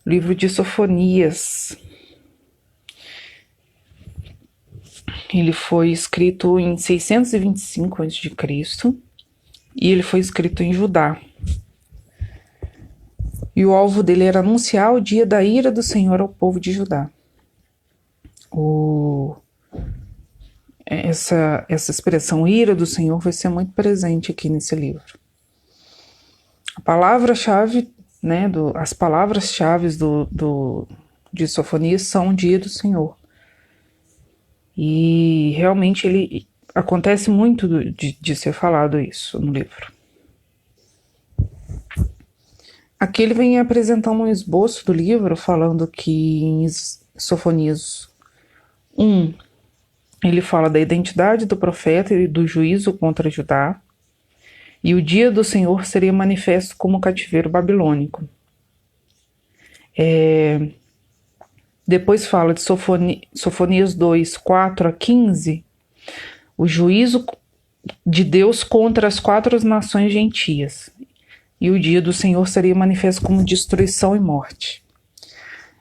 Livro de Sofonias. Ele foi escrito em 625 a.C. e ele foi escrito em Judá. E o alvo dele era anunciar o dia da ira do Senhor ao povo de Judá. Essa expressão ira do Senhor vai ser muito presente aqui nesse livro. A palavra-chave, as palavras-chave de Sofonias são o dia do Senhor. E realmente ele acontece muito de ser falado isso no livro. Aqui ele vem apresentando um esboço do livro, falando que em Sofonias 1, ele fala da identidade do profeta e do juízo contra Judá, e o dia do Senhor seria manifesto como cativeiro babilônico. Depois fala de Sofonias 2, 4 a 15, o juízo de Deus contra as 4 nações gentias. E o dia do Senhor seria manifesto como destruição e morte.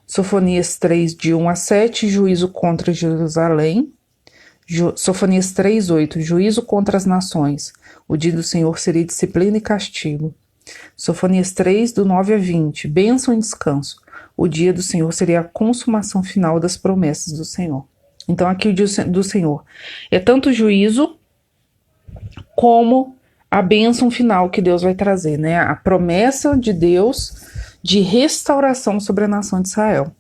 Sofonias 3, de 1 a 7, juízo contra Jerusalém. Sofonias 3, 8, juízo contra as nações. O dia do Senhor seria disciplina e castigo. Sofonias 3, do 9 a 20, bênção e descanso. O dia do Senhor seria a consumação final das promessas do Senhor. Então aqui o dia do Senhor é tanto juízo como a bênção final que Deus vai trazer, A promessa de Deus de restauração sobre a nação de Israel.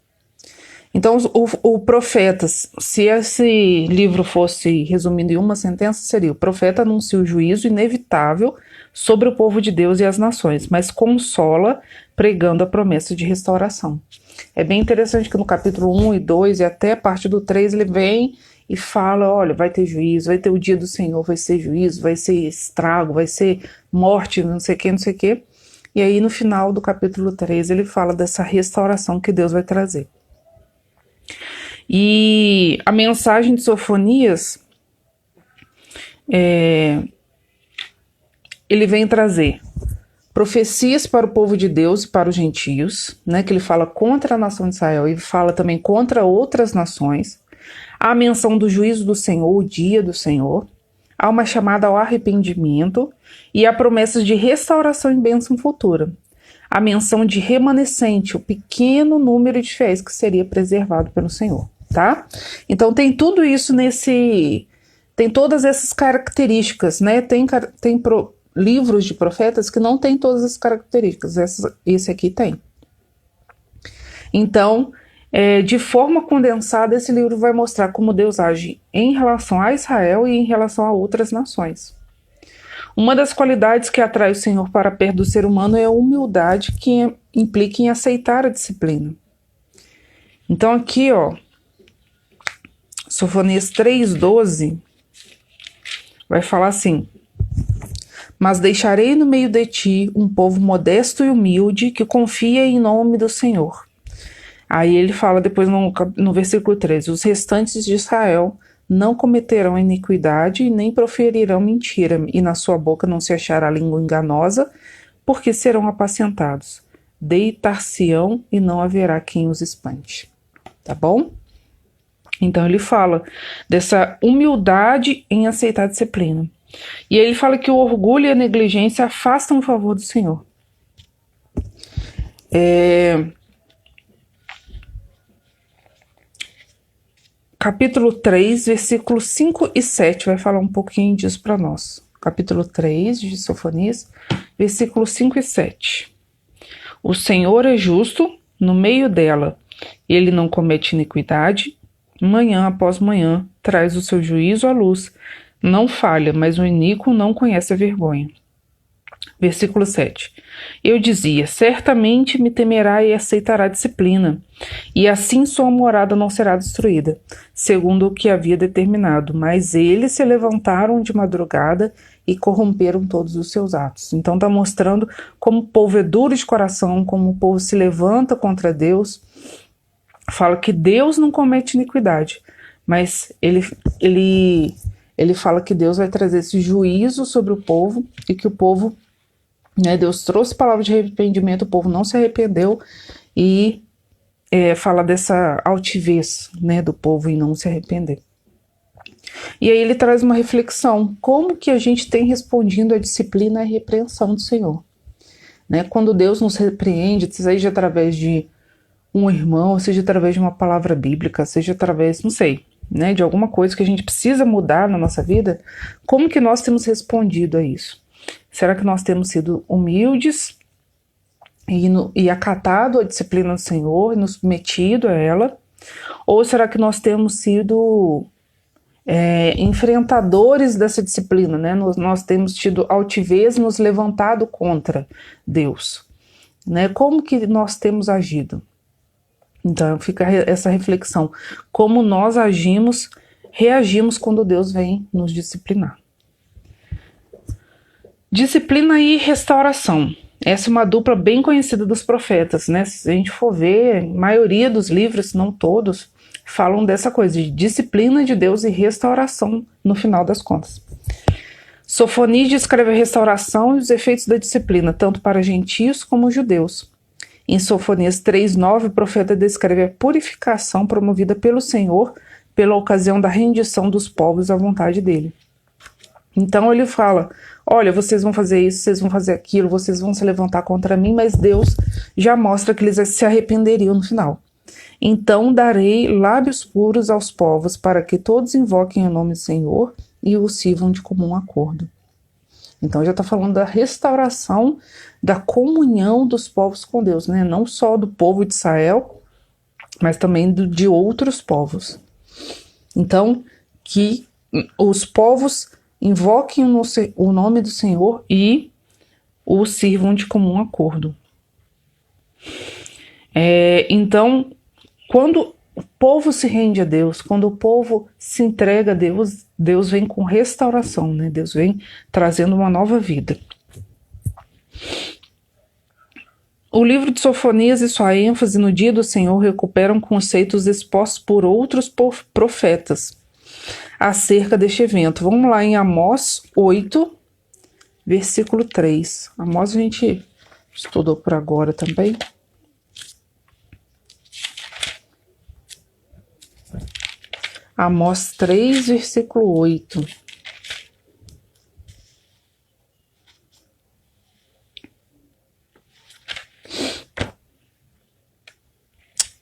Então, o profeta, se esse livro fosse resumido em uma sentença, seria: o profeta anuncia o juízo inevitável sobre o povo de Deus e as nações, mas consola pregando a promessa de restauração. É bem interessante que no capítulo 1 e 2 e até a parte do 3 ele vem e fala: olha, vai ter juízo, vai ter o dia do Senhor, vai ser juízo, vai ser estrago, vai ser morte, não sei o que, não sei o que. E aí no final do capítulo 3 ele fala dessa restauração que Deus vai trazer. E a mensagem de Sofonias, ele vem trazer profecias para o povo de Deus e para os gentios, que ele fala contra a nação de Israel e fala também contra outras nações. Há a menção do juízo do Senhor, o dia do Senhor. Há uma chamada ao arrependimento e há promessas de restauração e bênção futura. A menção de remanescente, o pequeno número de fiéis que seria preservado pelo Senhor, tá? Então tem tudo isso tem todas essas características, Tem livros de profetas que não tem todas as características, esse aqui tem. Então, de forma condensada, esse livro vai mostrar como Deus age em relação a Israel e em relação a outras nações. Uma das qualidades que atrai o Senhor para perto do ser humano é a humildade que implica em aceitar a disciplina. Então aqui, Sofonias 3:12 vai falar assim: mas deixarei no meio de ti um povo modesto e humilde que confia em nome do Senhor. Aí ele fala depois no versículo 13: os restantes de Israel não cometerão iniquidade e nem proferirão mentira, e na sua boca não se achará língua enganosa, porque serão apacentados. Deitar-se-ão e não haverá quem os espante. Tá bom? Então ele fala dessa humildade em aceitar a disciplina. E ele fala que o orgulho e a negligência afastam o favor do Senhor. Capítulo 3, versículos 5 e 7 vai falar um pouquinho disso para nós. Capítulo 3 de Sofonias, versículos 5 e 7. O Senhor é justo no meio dela, ele não comete iniquidade, manhã após manhã traz o seu juízo à luz, não falha, mas o iníquo não conhece a vergonha. Versículo 7. Eu dizia: certamente me temerá e aceitará a disciplina, e assim sua morada não será destruída, segundo o que havia determinado. Mas eles se levantaram de madrugada e corromperam todos os seus atos. Então está mostrando como o povo é duro de coração, como o povo se levanta contra Deus. Fala que Deus não comete iniquidade, mas ele fala que Deus vai trazer esse juízo sobre o povo e que o povo, Deus trouxe palavra de arrependimento, o povo não se arrependeu e fala dessa altivez, né, do povo em não se arrepender. E aí ele traz uma reflexão, como que a gente tem respondido à disciplina e à repreensão do Senhor? Né? Quando Deus nos repreende, seja através de um irmão, seja através de uma palavra bíblica, seja através, não sei, né, de alguma coisa que a gente precisa mudar na nossa vida, como que nós temos respondido a isso? Será que nós temos sido humildes e acatado a disciplina do Senhor e nos submetido a ela? Ou será que nós temos sido enfrentadores dessa disciplina, né? Nós temos tido altivez, nos levantado contra Deus, né? Como que nós temos agido? Então fica essa reflexão, como nós reagimos quando Deus vem nos disciplinar. Disciplina e restauração. Essa é uma dupla bem conhecida dos profetas, né? Se a gente for ver, a maioria dos livros, se não todos, falam dessa coisa, de disciplina de Deus e restauração no final das contas. Sofonias descreve a restauração e os efeitos da disciplina, tanto para gentios como judeus. Em Sofonias 3:9, o profeta descreve a purificação promovida pelo Senhor pela ocasião da rendição dos povos à vontade dele. Então ele fala, olha, vocês vão fazer isso, vocês vão fazer aquilo, vocês vão se levantar contra mim, mas Deus já mostra que eles se arrependeriam no final. Então darei lábios puros aos povos, para que todos invoquem o nome do Senhor e o sirvam de comum acordo. Então já está falando da restauração da comunhão dos povos com Deus, né? Não só do povo de Israel, mas também de outros povos. Então, que os povos invoquem o nome do Senhor e o sirvam de comum acordo. Então, quando o povo se rende a Deus, quando o povo se entrega a Deus, Deus vem com restauração, né? Deus vem trazendo uma nova vida. O livro de Sofonias e sua ênfase no dia do Senhor recuperam conceitos expostos por outros profetas acerca deste evento. Vamos lá em Amós 8, versículo 3. Amós a gente estudou por agora também. Amós 3, versículo 8.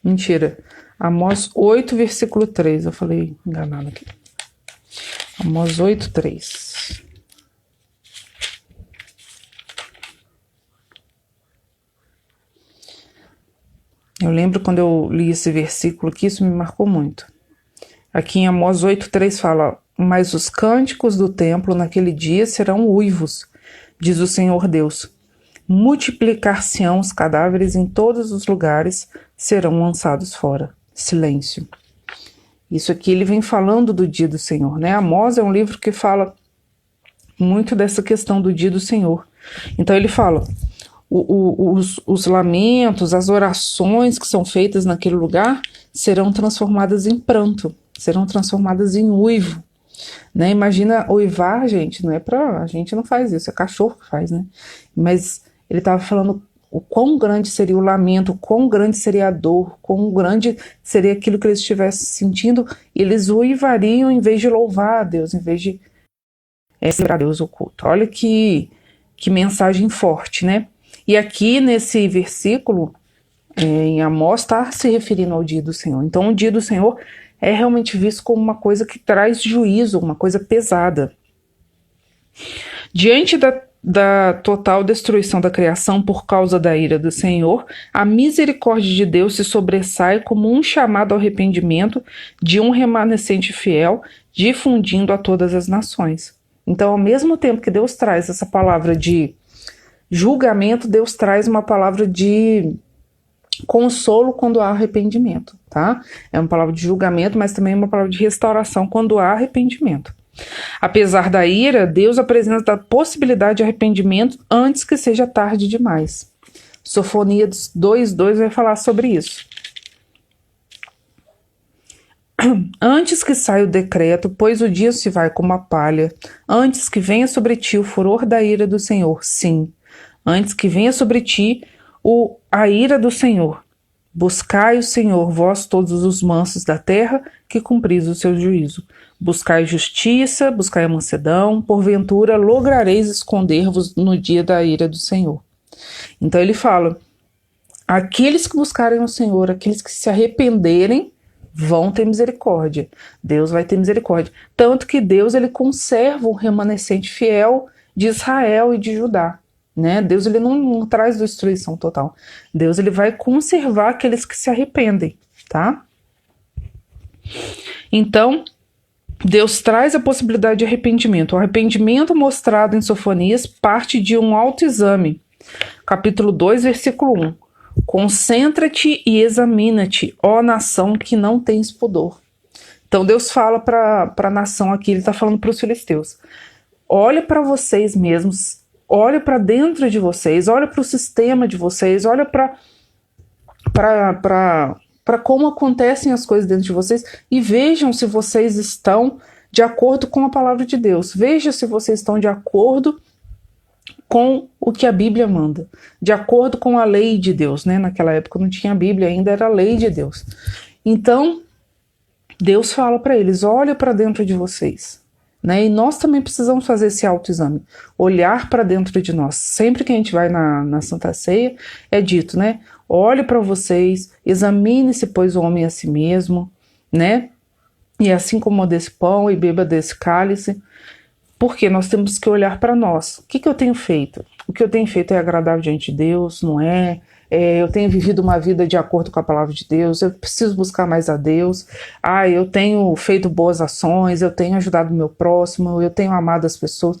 Mentira. Amós 8, versículo 3. Eu falei enganado aqui. Amós 8, 3. Eu lembro quando eu li esse versículo aqui, isso me marcou muito. Aqui em Amós 8, 3 fala, mas os cânticos do templo naquele dia serão uivos, diz o Senhor Deus. Multiplicar-se-ão os cadáveres em todos os lugares, serão lançados fora. Silêncio. Isso aqui ele vem falando do dia do Senhor, né? Amós é um livro que fala muito dessa questão do dia do Senhor. Então ele fala, os lamentos, as orações que são feitas naquele lugar serão transformadas em pranto, serão transformadas em uivo, né? Imagina uivar, gente, não é pra... A gente não faz isso, é cachorro que faz, né? Mas ele estava falando o quão grande seria o lamento, o quão grande seria a dor, o quão grande seria aquilo que eles estivessem sentindo, e eles uivariam em vez de louvar a Deus, em vez de celebrar a Deus o culto. Olha que mensagem forte, né? E aqui nesse versículo, em Amós, está se referindo ao dia do Senhor. Então o dia do Senhor é realmente visto como uma coisa que traz juízo, uma coisa pesada. Diante da total destruição da criação por causa da ira do Senhor, a misericórdia de Deus se sobressai como um chamado ao arrependimento de um remanescente fiel, difundindo a todas as nações. Então, ao mesmo tempo que Deus traz essa palavra de julgamento, Deus traz uma palavra de consolo quando há arrependimento, tá? É uma palavra de julgamento, mas também uma palavra de restauração quando há arrependimento. Apesar da ira, Deus apresenta a possibilidade de arrependimento antes que seja tarde demais. Sofonias 2:2 vai falar sobre isso. Antes que saia o decreto, pois o dia se vai como a palha, antes que venha sobre ti o furor da ira do Senhor, sim, antes que venha sobre ti a ira do Senhor, Buscai o Senhor, vós todos os mansos da terra, que cumpris o seu juízo. Buscai justiça, buscai a mansidão, porventura lograreis esconder-vos no dia da ira do Senhor. Então ele fala, aqueles que buscarem o Senhor, aqueles que se arrependerem, vão ter misericórdia. Deus vai ter misericórdia. Tanto que Deus ele conserva um remanescente fiel de Israel e de Judá. Né? Deus ele não traz destruição total. Deus ele vai conservar aqueles que se arrependem, tá? Então, Deus traz a possibilidade de arrependimento. O arrependimento mostrado em Sofonias parte de um autoexame. Capítulo 2, versículo 1. Concentra-te e examina-te, ó nação que não tens pudor. Então Deus fala para a nação aqui, ele está falando para os filisteus. Olha para vocês mesmos, olha para dentro de vocês, olha para o sistema de vocês, olha para como acontecem as coisas dentro de vocês e vejam se vocês estão de acordo com a palavra de Deus. Veja se vocês estão de acordo com o que a Bíblia manda, de acordo com a lei de Deus, né? Naquela época não tinha a Bíblia, ainda era a lei de Deus. Então, Deus fala para eles, olha para dentro de vocês, né? E nós também precisamos fazer esse autoexame, olhar para dentro de nós. Sempre que a gente vai na Santa Ceia, é dito, né? Olhe para vocês, examine-se, pois, o homem a si mesmo, né? E assim como desse pão e beba desse cálice, porque nós temos que olhar para nós. O que eu tenho feito? O que eu tenho feito é agradável diante de Deus, não é? Eu tenho vivido uma vida de acordo com a palavra de Deus, eu preciso buscar mais a Deus. Eu tenho feito boas ações, eu tenho ajudado o meu próximo, eu tenho amado as pessoas.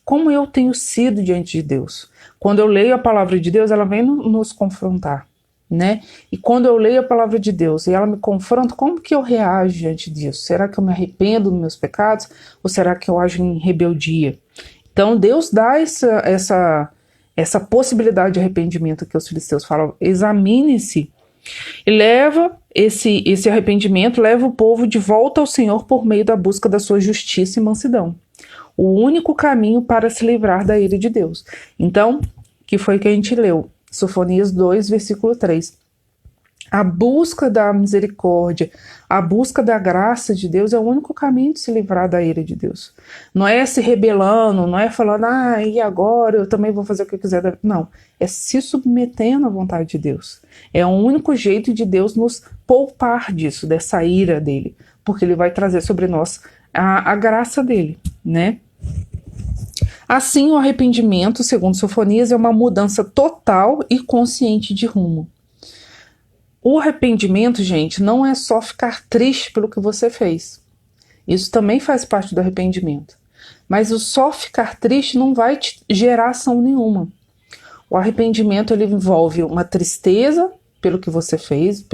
Como eu tenho sido diante de Deus? Quando eu leio a palavra de Deus, ela vem nos confrontar, né? E quando eu leio a palavra de Deus e ela me confronta, como que eu reajo diante disso? Será que eu me arrependo dos meus pecados? Ou será que eu ajo em rebeldia? Então Deus dá essa possibilidade de arrependimento que os filisteus falam, examine-se e leva esse arrependimento, leva o povo de volta ao Senhor por meio da busca da sua justiça e mansidão. O único caminho para se livrar da ira de Deus. Então, que foi que a gente leu? Sofonias 2, versículo 3. A busca da misericórdia, a busca da graça de Deus é o único caminho de se livrar da ira de Deus. Não é se rebelando, não é falando, e agora eu também vou fazer o que eu quiser. Não, é se submetendo à vontade de Deus. É o único jeito de Deus nos poupar disso, dessa ira dele, porque ele vai trazer sobre nós a graça dele, né? Assim, o arrependimento, segundo Sofonias, é uma mudança total e consciente de rumo. O arrependimento, gente, não é só ficar triste pelo que você fez. Isso também faz parte do arrependimento. Mas o só ficar triste não vai te gerar ação nenhuma. O arrependimento ele envolve uma tristeza pelo que você fez,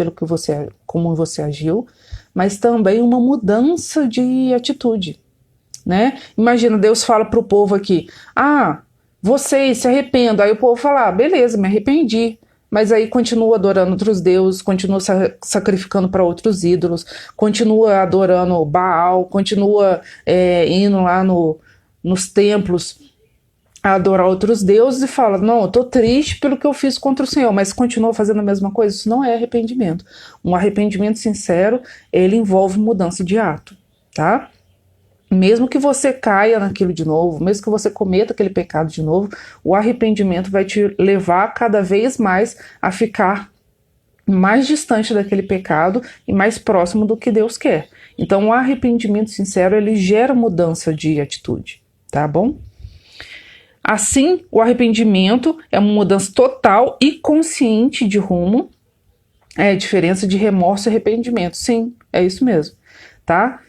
como você agiu, mas também uma mudança de atitude, né? Imagina, Deus fala para o povo aqui, vocês se arrependam. Aí o povo fala, beleza, me arrependi. Mas aí continua adorando outros deuses, continua sacrificando para outros ídolos, continua adorando Baal, continua indo lá nos templos a adorar outros deuses e fala, não, eu tô triste pelo que eu fiz contra o Senhor, mas continua fazendo a mesma coisa. Isso não é arrependimento. Um arrependimento sincero, ele envolve mudança de ato, tá? Mesmo que você caia naquilo de novo, mesmo que você cometa aquele pecado de novo, o arrependimento vai te levar cada vez mais a ficar mais distante daquele pecado e mais próximo do que Deus quer. Então o arrependimento sincero, ele gera mudança de atitude, tá bom? Assim, o arrependimento é uma mudança total e consciente de rumo. É a diferença de remorso e arrependimento. Sim, é isso mesmo, tá?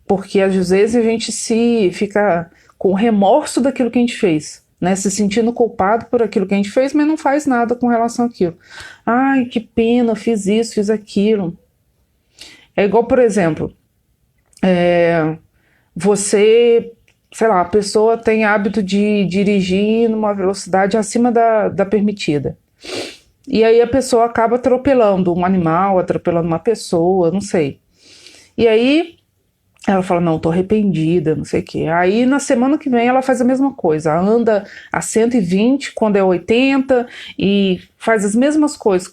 Porque às vezes a gente fica com remorso daquilo que a gente fez, né? Se sentindo culpado por aquilo que a gente fez, mas não faz nada com relação àquilo. Ai, que pena, fiz isso, fiz aquilo. É igual, por exemplo, você, sei lá, a pessoa tem hábito de dirigir numa velocidade acima da permitida. E aí a pessoa acaba atropelando um animal, atropelando uma pessoa, não sei. E aí ela fala, não, tô arrependida, não sei o quê. Aí na semana que vem ela faz a mesma coisa, anda a 120 quando é 80 e faz as mesmas coisas.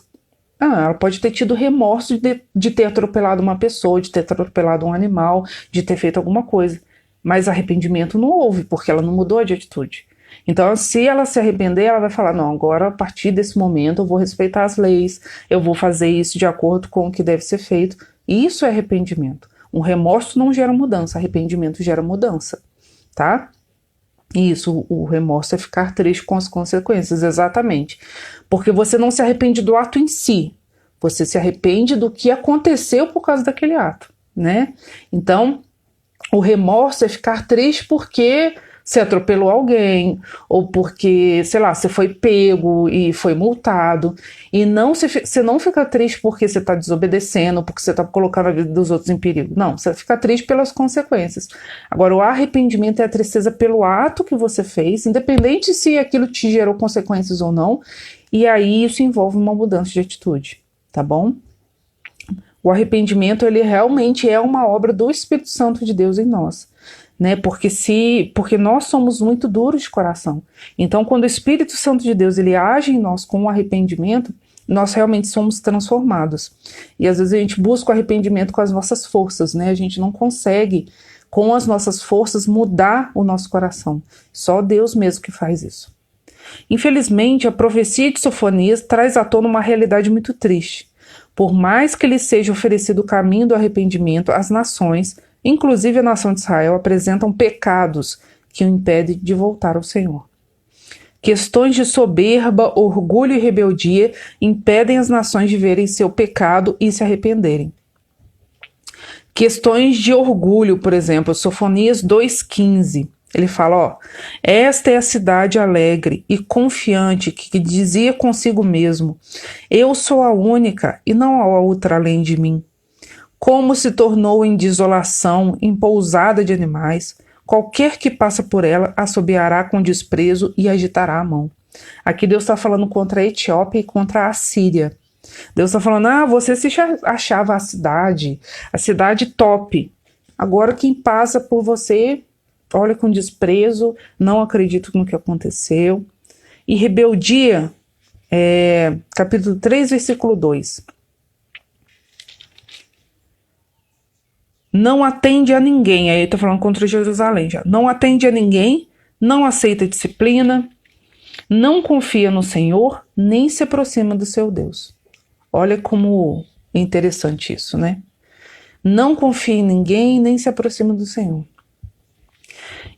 Ela pode ter tido remorso de ter atropelado uma pessoa, de ter atropelado um animal, de ter feito alguma coisa. Mas arrependimento não houve, porque ela não mudou de atitude. Então, se ela se arrepender, ela vai falar, não, agora a partir desse momento eu vou respeitar as leis, eu vou fazer isso de acordo com o que deve ser feito. E isso é arrependimento. Um remorso não gera mudança, arrependimento gera mudança, tá? Isso, o remorso é ficar triste com as consequências, exatamente. Porque você não se arrepende do ato em si, você se arrepende do que aconteceu por causa daquele ato, né? Então, o remorso é ficar triste porque você atropelou alguém, ou porque, sei lá, você foi pego e foi multado, e não você não fica triste porque você está desobedecendo, porque você está colocando a vida dos outros em perigo. Não, você fica triste pelas consequências. Agora, o arrependimento é a tristeza pelo ato que você fez, independente se aquilo te gerou consequências ou não, e aí isso envolve uma mudança de atitude, tá bom? O arrependimento, ele realmente é uma obra do Espírito Santo de Deus em nós, né? Porque nós somos muito duros de coração. Então, quando o Espírito Santo de Deus ele age em nós com o arrependimento, nós realmente somos transformados. E às vezes a gente busca o arrependimento com as nossas forças, né? A gente não consegue, com as nossas forças, mudar o nosso coração. Só Deus mesmo que faz isso. Infelizmente, a profecia de Sofonias traz à tona uma realidade muito triste. Por mais que lhe seja oferecido o caminho do arrependimento, as nações, inclusive a nação de Israel, apresentam pecados que o impedem de voltar ao Senhor. Questões de soberba, orgulho e rebeldia impedem as nações de verem seu pecado e se arrependerem. Questões de orgulho, por exemplo, Sofonias 2,15. Ele fala, esta é a cidade alegre e confiante que dizia consigo mesmo, eu sou a única e não há outra além de mim. Como se tornou em desolação, em pousada de animais, qualquer que passa por ela assobiará com desprezo e agitará a mão. Aqui Deus está falando contra a Etiópia e contra a Assíria. Deus está falando, você se achava a cidade top. Agora quem passa por você olha com desprezo, não acredito no que aconteceu. E rebeldia, capítulo 3, versículo 2. Não atende a ninguém, aí ele está falando contra Jerusalém já. Não atende a ninguém, não aceita disciplina, não confia no Senhor, nem se aproxima do seu Deus. Olha como é interessante isso, né? Não confia em ninguém, nem se aproxima do Senhor.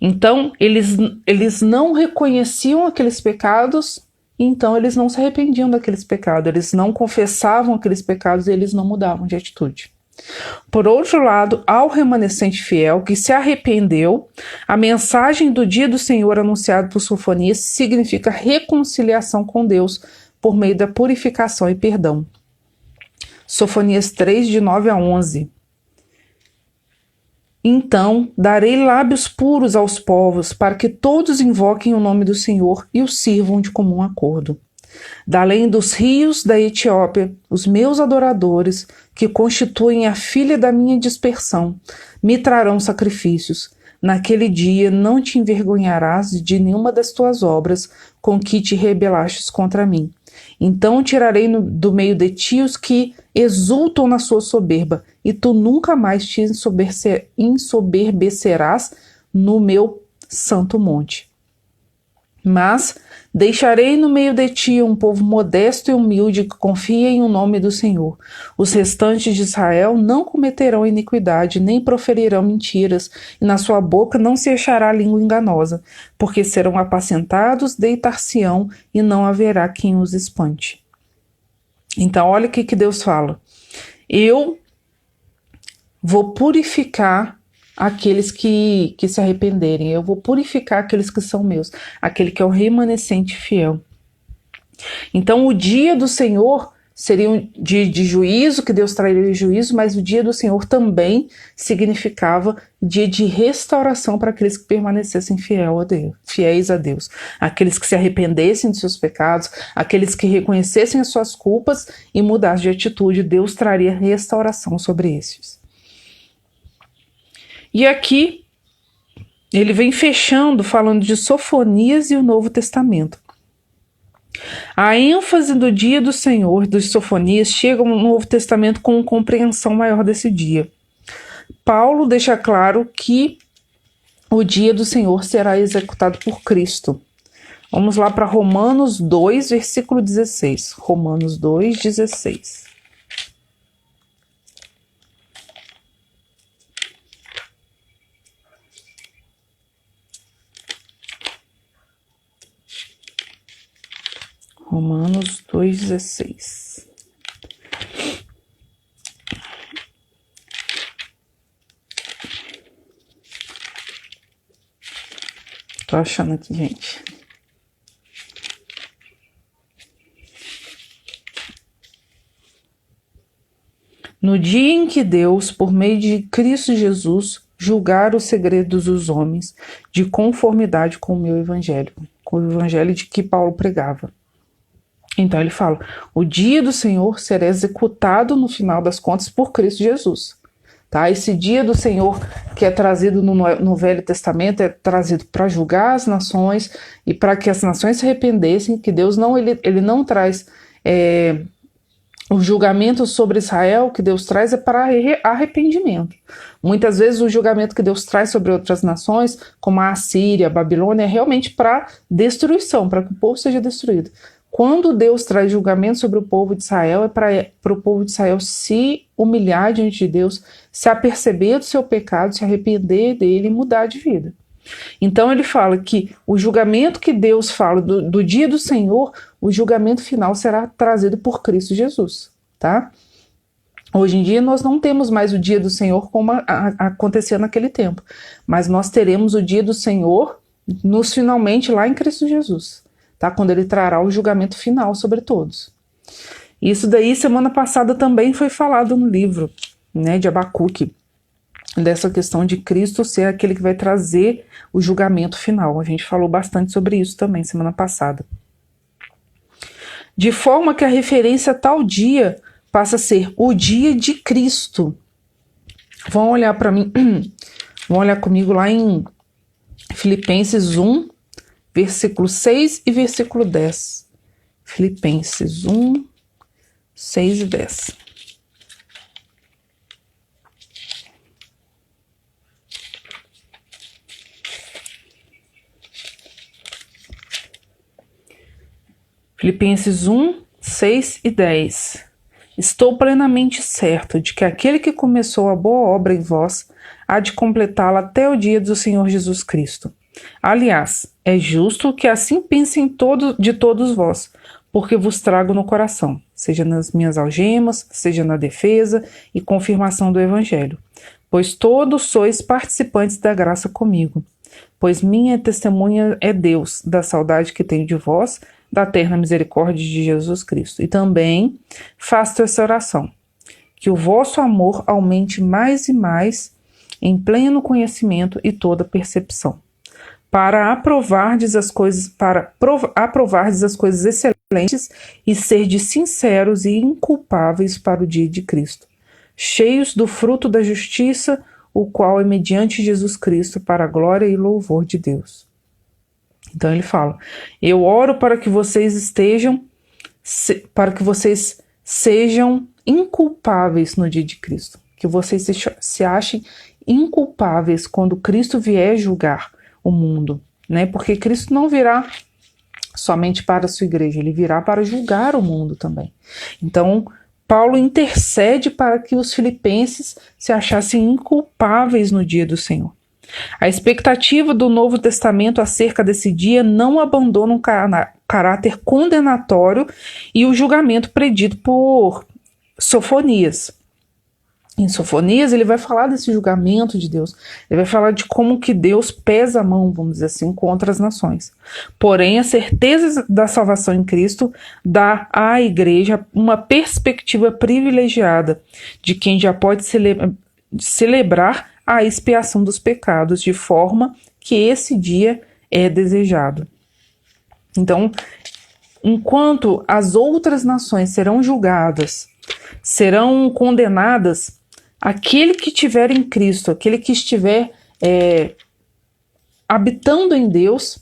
Então, eles não reconheciam aqueles pecados, então eles não se arrependiam daqueles pecados, eles não confessavam aqueles pecados e eles não mudavam de atitude. Por outro lado, ao remanescente fiel que se arrependeu, a mensagem do dia do Senhor anunciado por Sofonias significa reconciliação com Deus por meio da purificação e perdão. Sofonias 3, de 9 a 11. Então, darei lábios puros aos povos, para que todos invoquem o nome do Senhor e o sirvam de comum acordo. Da além dos rios da Etiópia, os meus adoradores, que constituem a filha da minha dispersão, me trarão sacrifícios. Naquele dia não te envergonharás de nenhuma das tuas obras com que te rebelastes contra mim. Então tirarei do meio de ti os que exultam na sua soberba, e tu nunca mais te ensoberbecerás no meu santo monte. Mas deixarei no meio de ti um povo modesto e humilde que confia em o nome do Senhor. Os restantes de Israel não cometerão iniquidade, nem proferirão mentiras, e na sua boca não se achará língua enganosa, porque serão apacentados, deitar-se-ão, e não haverá quem os espante. Então, olha o que Deus fala. Eu vou purificar aqueles que se arrependerem, eu vou purificar aqueles que são meus, aquele que é o remanescente fiel. Então o dia do Senhor seria um dia de juízo, que Deus traria juízo, mas o dia do Senhor também significava dia de restauração para aqueles que permanecessem fiéis a Deus, aqueles que se arrependessem de seus pecados, aqueles que reconhecessem as suas culpas e mudassem de atitude. Deus traria restauração sobre esses. E aqui ele vem fechando falando de Sofonias e o Novo Testamento. A ênfase do dia do Senhor, dos Sofonias, chega no Novo Testamento com compreensão maior desse dia. Paulo deixa claro que o dia do Senhor será executado por Cristo. Vamos lá para Romanos 2, versículo 16. Romanos 2, 16. Romanos 2, 16. Tô achando aqui, gente. No dia em que Deus, por meio de Cristo Jesus, julgar os segredos dos homens, de conformidade com o meu evangelho, com o evangelho de que Paulo pregava. Então ele fala, o dia do Senhor será executado no final das contas por Cristo Jesus. Tá? Esse dia do Senhor que é trazido no Velho Testamento é trazido para julgar as nações e para que as nações se arrependessem, que Deus não, ele não traz o julgamento sobre Israel, que Deus traz é para arrependimento. Muitas vezes o julgamento que Deus traz sobre outras nações, como a Assíria, a Babilônia, é realmente para destruição, para que o povo seja destruído. Quando Deus traz julgamento sobre o povo de Israel, é para o povo de Israel se humilhar diante de Deus, se aperceber do seu pecado, se arrepender dele e mudar de vida. Então ele fala que o julgamento que Deus fala do dia do Senhor, o julgamento final será trazido por Cristo Jesus, tá? Hoje em dia nós não temos mais o dia do Senhor como acontecia naquele tempo, mas nós teremos o dia do Senhor finalmente lá em Cristo Jesus. Tá? Quando ele trará o julgamento final sobre todos. Isso daí, semana passada, também foi falado no livro, né, de Abacuque, dessa questão de Cristo ser aquele que vai trazer o julgamento final. A gente falou bastante sobre isso também, semana passada. De forma que a referência a tal dia passa a ser o dia de Cristo. Vão olhar para mim, vão olhar comigo lá em Filipenses 1, versículo 6 e versículo 10. Filipenses 1, 6 e 10. Filipenses 1, 6 e 10. Estou plenamente certo de que aquele que começou a boa obra em vós há de completá-la até o dia do Senhor Jesus Cristo. Aliás, é justo que assim pensem de todos vós, porque vos trago no coração, seja nas minhas algemas, seja na defesa e confirmação do Evangelho. Pois todos sois participantes da graça comigo. Pois minha testemunha é Deus, da saudade que tenho de vós, da eterna misericórdia de Jesus Cristo. E também faço essa oração, que o vosso amor aumente mais e mais em pleno conhecimento e toda percepção, para aprovardes as coisas excelentes e serdes sinceros e inculpáveis para o dia de Cristo, cheios do fruto da justiça, o qual é mediante Jesus Cristo para a glória e louvor de Deus. Então ele fala, eu oro para que vocês sejam inculpáveis no dia de Cristo, que vocês se achem inculpáveis quando Cristo vier julgar o mundo, né? Porque Cristo não virá somente para a sua igreja, ele virá para julgar o mundo também. Então, Paulo intercede para que os filipenses se achassem inculpáveis no dia do Senhor. A expectativa do Novo Testamento acerca desse dia não abandona um caráter condenatório e o julgamento predito por Sofonias. Em Sofonias, ele vai falar desse julgamento de Deus. Ele vai falar de como que Deus pesa a mão, vamos dizer assim, contra as nações. Porém, a certeza da salvação em Cristo dá à igreja uma perspectiva privilegiada de quem já pode celebrar a expiação dos pecados, de forma que esse dia é desejado. Então, enquanto as outras nações serão julgadas, serão condenadas, aquele que estiver em Cristo, aquele que estiver habitando em Deus,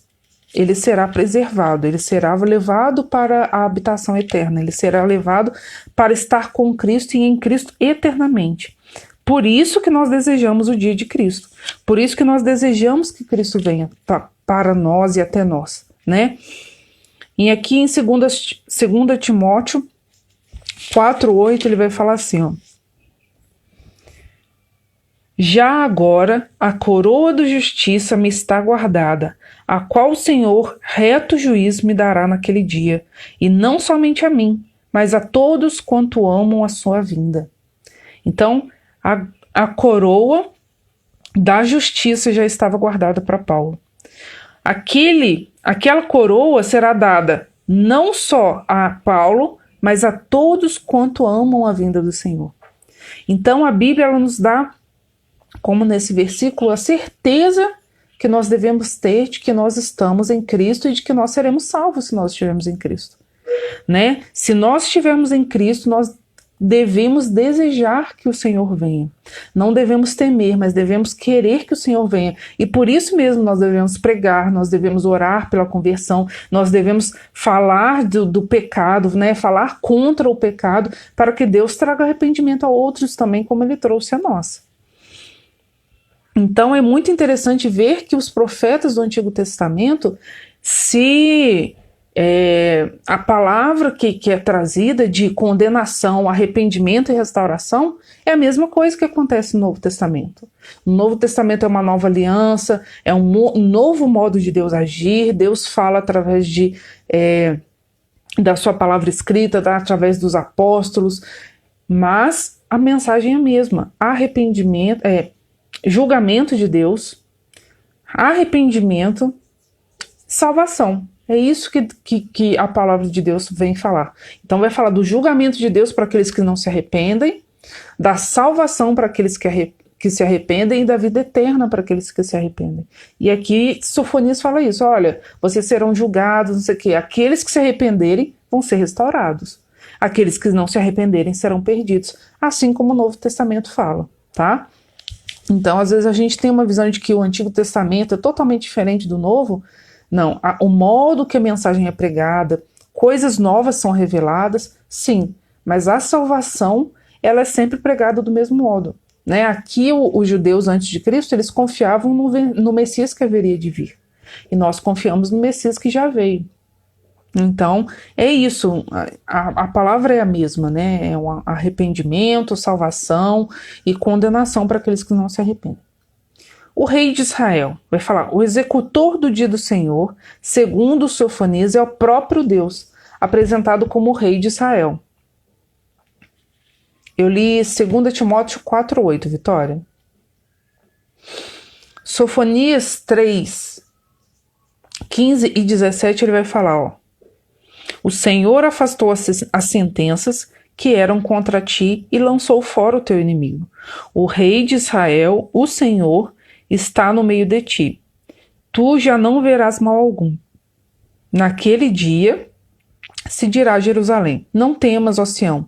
ele será preservado, ele será levado para a habitação eterna, ele será levado para estar com Cristo e em Cristo eternamente. Por isso que nós desejamos o dia de Cristo, por isso que nós desejamos que Cristo venha para nós e até nós, né? E aqui em 2 Timóteo 4:8 ele vai falar assim, ó: já agora a coroa da justiça me está guardada, a qual o Senhor, reto juiz, me dará naquele dia, e não somente a mim, mas a todos quanto amam a sua vinda. Então, a coroa da justiça já estava guardada para Paulo. Aquela coroa será dada não só a Paulo, mas a todos quanto amam a vinda do Senhor. Então, a Bíblia ela nos dá, como nesse versículo, a certeza que nós devemos ter de que nós estamos em Cristo e de que nós seremos salvos se nós estivermos em Cristo, né? Se nós estivermos em Cristo, nós devemos desejar que o Senhor venha. Não devemos temer, mas devemos querer que o Senhor venha. E por isso mesmo nós devemos pregar, nós devemos orar pela conversão, nós devemos falar do pecado, né? Falar contra o pecado, para que Deus traga arrependimento a outros também, como Ele trouxe a nós. Então é muito interessante ver que os profetas do Antigo Testamento, a palavra que é trazida de condenação, arrependimento e restauração é a mesma coisa que acontece no Novo Testamento. O Novo Testamento é uma nova aliança, é um novo modo de Deus agir. Deus fala através da sua palavra escrita, através dos apóstolos, mas a mensagem é a mesma: arrependimento, julgamento de Deus, arrependimento, salvação. É isso que a palavra de Deus vem falar. Então vai falar do julgamento de Deus para aqueles que não se arrependem, da salvação para aqueles que se arrependem e da vida eterna para aqueles que se arrependem. E aqui Sofonias fala isso: olha, vocês serão julgados, não sei o quê. Aqueles que se arrependerem vão ser restaurados. Aqueles que não se arrependerem serão perdidos. Assim como o Novo Testamento fala, tá? Então, às vezes a gente tem uma visão de que o Antigo Testamento é totalmente diferente do Novo. Não, o modo que a mensagem é pregada, coisas novas são reveladas, sim, mas a salvação, ela é sempre pregada do mesmo modo, né? Aqui os judeus antes de Cristo, eles confiavam no Messias que haveria de vir, e nós confiamos no Messias que já veio. Então, é isso, a palavra é a mesma, né? É um arrependimento, salvação e condenação para aqueles que não se arrependem. O rei de Israel vai falar: o executor do dia do Senhor, segundo Sofonias, é o próprio Deus, apresentado como o rei de Israel. Eu li 2 Timóteo 4:8, Vitória. Sofonias 3:15 e 17, ele vai falar, ó: o Senhor afastou as sentenças que eram contra ti e lançou fora o teu inimigo. O rei de Israel, o Senhor, está no meio de ti. Tu já não verás mal algum. Naquele dia se dirá a Jerusalém: não temas, ó Sião,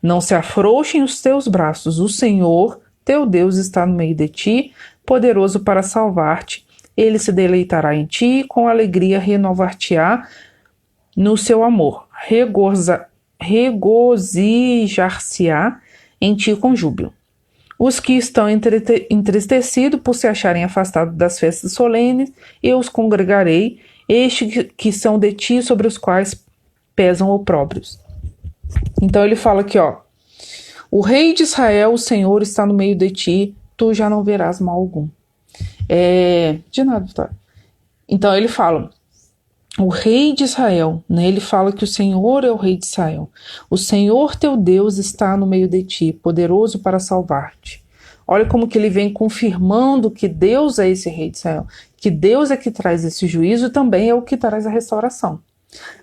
não se afrouxem os teus braços. O Senhor, teu Deus, está no meio de ti, poderoso para salvar-te. Ele se deleitará em ti e com alegria renovar-te-á no seu amor. Regozijar-se-á em ti com júbilo. Os que estão entristecidos por se acharem afastados das festas solenes, eu os congregarei, estes que são de ti, sobre os quais pesam opróbrios. Então ele fala aqui, ó: o rei de Israel, o Senhor, está no meio de ti, tu já não verás mal algum. De nada, Vitória. Então ele fala: o rei de Israel, né? Ele fala que o Senhor é o rei de Israel. O Senhor teu Deus está no meio de ti, poderoso para salvar-te. Olha como que ele vem confirmando que Deus é esse rei de Israel, que Deus é que traz esse juízo e também é o que traz a restauração.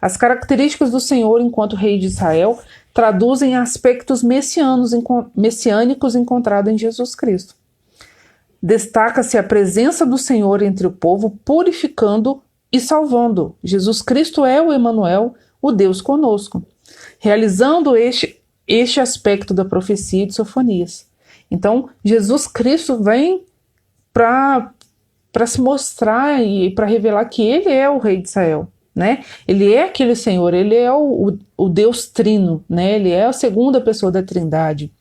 As características do Senhor enquanto rei de Israel traduzem aspectos messiânicos encontrados em Jesus Cristo. Destaca-se a presença do Senhor entre o povo, purificando e salvando. Jesus Cristo é o Emanuel, o Deus conosco, realizando este aspecto da profecia de Sofonias. Então, Jesus Cristo vem para para se mostrar e para revelar que ele é o rei de Israel, né? Ele é aquele Senhor, ele é o Deus Trino, né? Ele é a segunda pessoa da Trindade.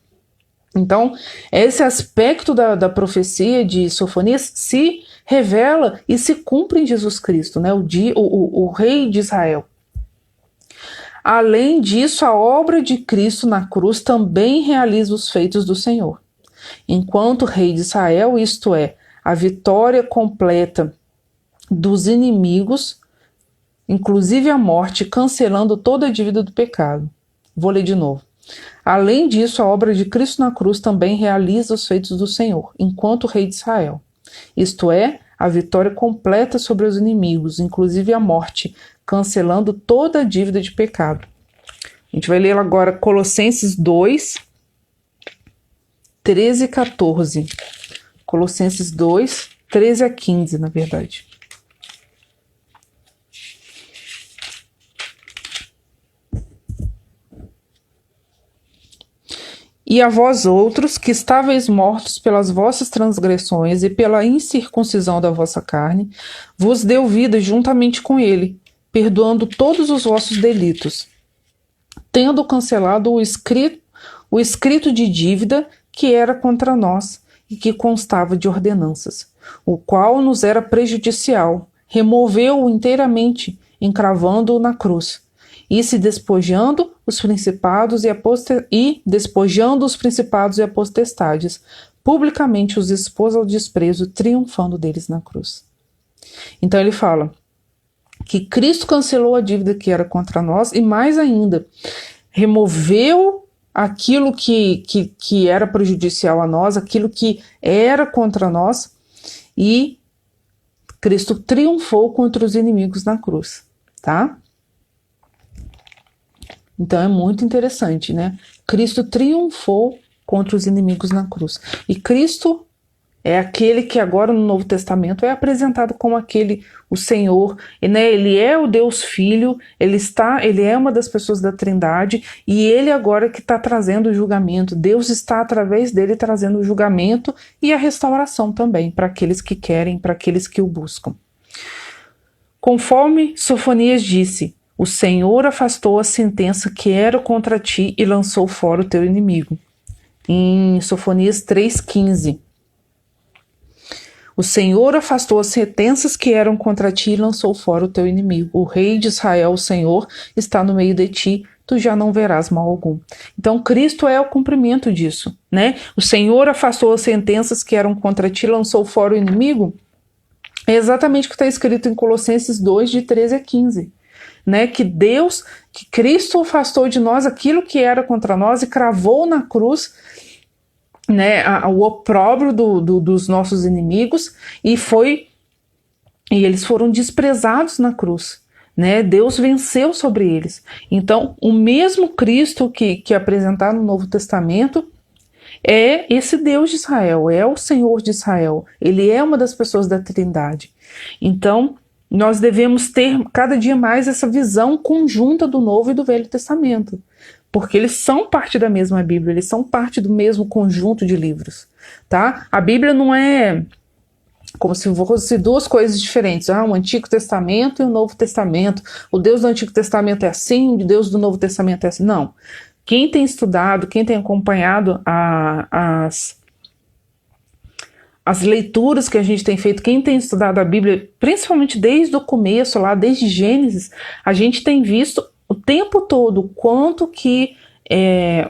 Então, esse aspecto da profecia de Sofonias se revela e se cumpre em Jesus Cristo, né? O rei de Israel. Além disso, a obra de Cristo na cruz também realiza os feitos do Senhor. Enquanto rei de Israel, isto é, a vitória completa dos inimigos, inclusive a morte, cancelando toda a dívida do pecado. Vou ler de novo. Além disso, a obra de Cristo na cruz também realiza os feitos do Senhor, enquanto rei de Israel. Isto é, a vitória completa sobre os inimigos, inclusive a morte, cancelando toda a dívida de pecado. A gente vai ler agora Colossenses 2, 13 e 14. Colossenses 2, 13 a 15, na verdade. E a vós outros, que estáveis mortos pelas vossas transgressões e pela incircuncisão da vossa carne, vos deu vida juntamente com ele, perdoando todos os vossos delitos, tendo cancelado o escrito de dívida que era contra nós e que constava de ordenanças, o qual nos era prejudicial, removeu-o inteiramente, encravando-o na cruz. E se despojando os principados despojando os principados e a potestades, publicamente os expôs ao desprezo, triunfando deles na cruz. Então ele fala que Cristo cancelou a dívida que era contra nós e mais ainda, removeu aquilo que era prejudicial a nós, aquilo que era contra nós, e Cristo triunfou contra os inimigos na cruz, tá? Então é muito interessante, né? Cristo triunfou contra os inimigos na cruz. E Cristo é aquele que agora no Novo Testamento é apresentado como o Senhor, né? Ele é o Deus Filho, ele é uma das pessoas da Trindade, e ele agora que está trazendo o julgamento. Deus está através dele trazendo o julgamento e a restauração também para aqueles que querem, para aqueles que o buscam. Conforme Sofonias disse, o Senhor afastou a sentença que era contra ti e lançou fora o teu inimigo. Em Sofonias 3,15. O Senhor afastou as sentenças que eram contra ti e lançou fora o teu inimigo. O rei de Israel, o Senhor, está no meio de ti, tu já não verás mal algum. Então, Cristo é o cumprimento disso, né? O Senhor afastou as sentenças que eram contra ti e lançou fora o inimigo. É exatamente o que está escrito em Colossenses 2, de 13 a 15. Né, que Cristo afastou de nós aquilo que era contra nós e cravou na cruz, né, o opróbrio dos nossos inimigos, e eles foram desprezados na cruz, né? Deus venceu sobre eles. Então, o mesmo Cristo que é apresentado no Novo Testamento é esse Deus de Israel, é o Senhor de Israel, ele é uma das pessoas da Trindade. Então, nós devemos ter cada dia mais essa visão conjunta do Novo e do Velho Testamento, porque eles são parte da mesma Bíblia, eles são parte do mesmo conjunto de livros, tá? A Bíblia não é como se fossem duas coisas diferentes, o Antigo Testamento e o Novo Testamento. O Deus do Antigo Testamento é assim, o Deus do Novo Testamento é assim. Não. Quem tem estudado, quem tem acompanhado as leituras que a gente tem feito, quem tem estudado a Bíblia, principalmente desde o começo, lá desde Gênesis, a gente tem visto o tempo todo o quanto que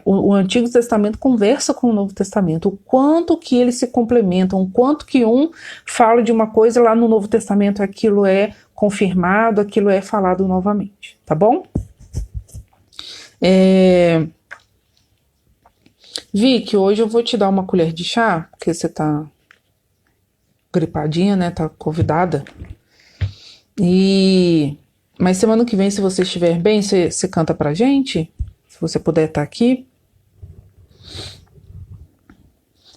o Antigo Testamento conversa com o Novo Testamento, o quanto que eles se complementam, o quanto que um fala de uma coisa, lá no Novo Testamento aquilo é confirmado, aquilo é falado novamente, tá bom? Vicky, hoje eu vou te dar uma colher de chá, porque você tá gripadinha, né? Tá convidada. Mas semana que vem, se você estiver bem, você canta pra gente? Se você puder estar aqui.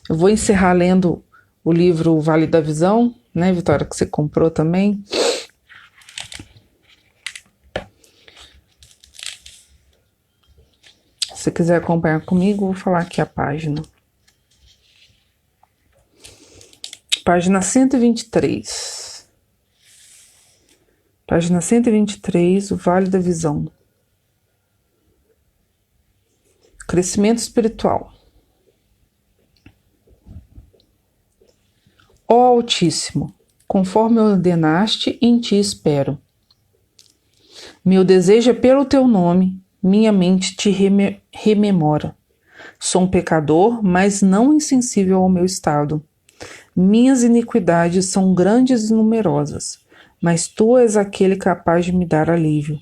Eu vou encerrar lendo o livro Vale da Visão, né, Vitória, que você comprou também. Se você quiser acompanhar comigo, vou falar aqui a página. Página 123. Página 123, o Vale da Visão. Crescimento espiritual. Ó Altíssimo, conforme ordenaste, em ti espero. Meu desejo é pelo teu nome, minha mente te rememora. Sou um pecador, mas não insensível ao meu estado. Minhas iniquidades são grandes e numerosas, mas tu és aquele capaz de me dar alívio,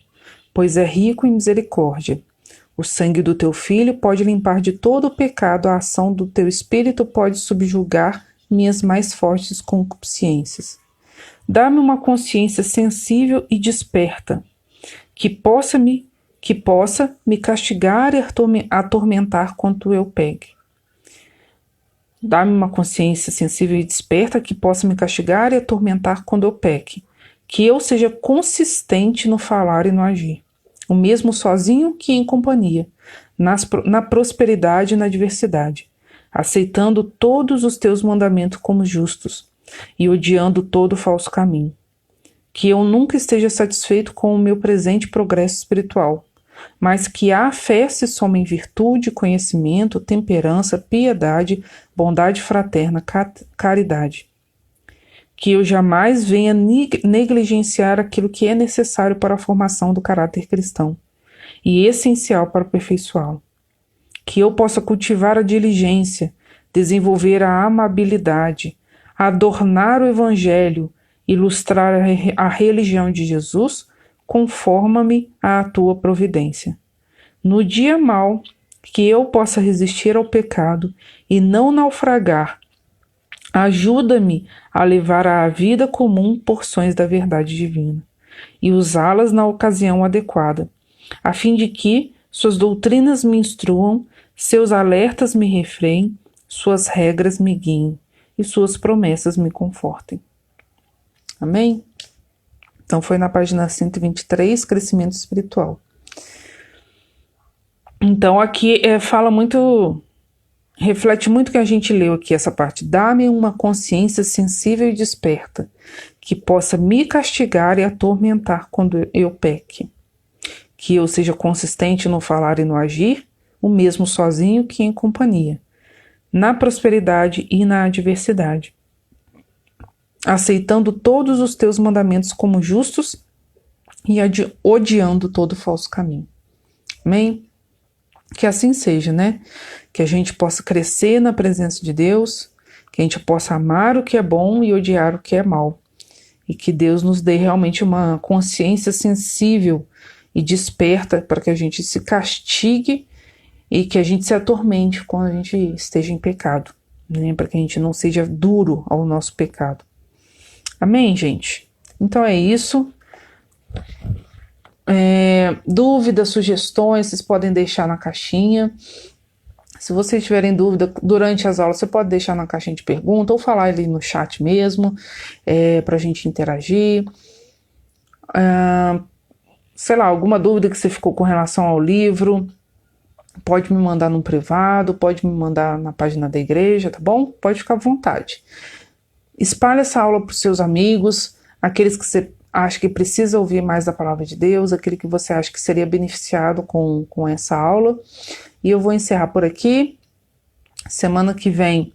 pois é rico em misericórdia. O sangue do teu filho pode limpar de todo o pecado, a ação do teu espírito pode subjugar minhas mais fortes concupiscências. Dá-me uma consciência sensível e desperta, que possa me castigar e atormentar quanto eu peque. Dá-me uma consciência sensível e desperta que possa me castigar e atormentar quando eu peque. Que eu seja consistente no falar e no agir. O mesmo sozinho que em companhia, na prosperidade e na adversidade, aceitando todos os teus mandamentos como justos e odiando todo falso caminho. Que eu nunca esteja satisfeito com o meu presente progresso espiritual, mas que a fé se soma em virtude, conhecimento, temperança, piedade, bondade fraterna, caridade. Que eu jamais venha negligenciar aquilo que é necessário para a formação do caráter cristão e essencial para aperfeiçoá-lo. Que eu possa cultivar a diligência, desenvolver a amabilidade, adornar o evangelho, ilustrar a religião de Jesus, conforma-me à tua providência. No dia mau, que eu possa resistir ao pecado e não naufragar, ajuda-me a levar à vida comum porções da verdade divina e usá-las na ocasião adequada, a fim de que suas doutrinas me instruam, seus alertas me refreiem, suas regras me guiem e suas promessas me confortem. Amém? Então foi na página 123, Crescimento Espiritual. Então aqui reflete muito o que a gente leu aqui, essa parte. Dá-me uma consciência sensível e desperta, que possa me castigar e atormentar quando eu peque. Que eu seja consistente no falar e no agir, o mesmo sozinho que em companhia, na prosperidade e na adversidade, aceitando todos os teus mandamentos como justos e odiando todo falso caminho. Amém? Que assim seja, né? Que a gente possa crescer na presença de Deus, que a gente possa amar o que é bom e odiar o que é mal. E que Deus nos dê realmente uma consciência sensível e desperta para que a gente se castigue e que a gente se atormente quando a gente esteja em pecado, né? Para que a gente não seja duro ao nosso pecado. Amém, gente? Então é isso. Dúvidas, sugestões, vocês podem deixar na caixinha. Se vocês tiverem dúvida durante as aulas, você pode deixar na caixinha de pergunta ou falar ali no chat mesmo, para a gente interagir. Sei lá, alguma dúvida que você ficou com relação ao livro, pode me mandar no privado, pode me mandar na página da igreja, tá bom? Pode ficar à vontade. Espalhe essa aula para os seus amigos, aqueles que você acha que precisa ouvir mais da palavra de Deus, aquele que você acha que seria beneficiado com essa aula. E eu vou encerrar por aqui. Semana que vem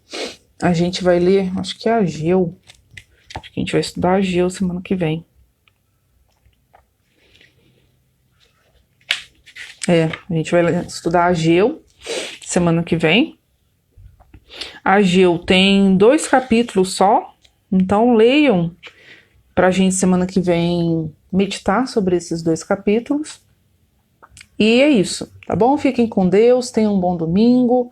a gente vai ler, acho que é Ageu. Acho que a gente vai estudar Ageu semana que vem. A gente vai estudar Ageu semana que vem. Ageu tem 2 capítulos só, então leiam pra gente semana que vem meditar sobre esses 2 capítulos. E é isso, tá bom? Fiquem com Deus, tenham um bom domingo.